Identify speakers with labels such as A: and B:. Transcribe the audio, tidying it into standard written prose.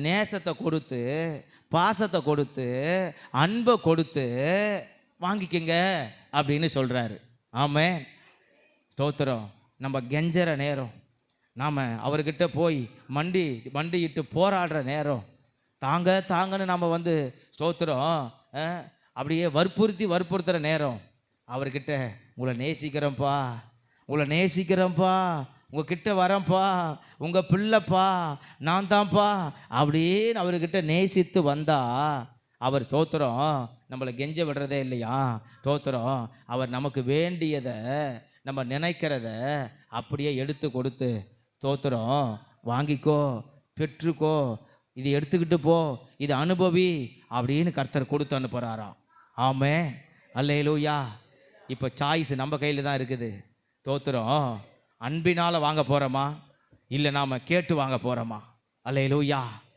A: நேசத்தை கொடுத்து, பாசத்தை கொடுத்து, அன்பை கொடுத்து வாங்கிக்கங்க அப்படின்னு சொல்றாரு. ஆமென். ஸ்தோத்திரம். நம்ம கெஞ்சற நேரம், நாம் அவர்கிட்ட போய் மண்டியிட்டு போராடுற நேரம், தாங்க தாங்கன்னு நம்ம ஸ்தோத்திரம் அப்படியே வற்புறுத்துகிற நேரம், அவர்கிட்ட உங்களை நேசிக்கிறேன்ப்பா, உங்ககிட்ட வரேன்ப்பா, உங்கள் பிள்ளைப்பா, நான் தான்ப்பா அப்படின்னு அவர்கிட்ட நேசித்து வந்தா, அவர் ஸ்தோத்திரம் நம்மளை கெஞ்ச விடுறதே இல்லையா? ஸ்தோத்திரம் அவர் நமக்கு வேண்டியதை, நம்ம நினைக்கிறத அப்படியே எடுத்து கொடுத்து, ஸ்தோத்திரம் வாங்கிக்கோ, பெற்றுக்கோ, இது எடுத்துக்கிட்டு போ, இது அனுபவி அப்படின்னு கர்த்தர் கொடுத்து அனுப்புகிறாராம். ஆமென். அல்லேலூயா. இப்போ சாய்ஸ் நம்ம கையில் தான் இருக்குது. ஸ்தோத்திரம் அன்பினால் வாங்க போகிறோமா, இல்லை நாம் கேட்டு வாங்க போகிறோமா? அல்லேலூயா.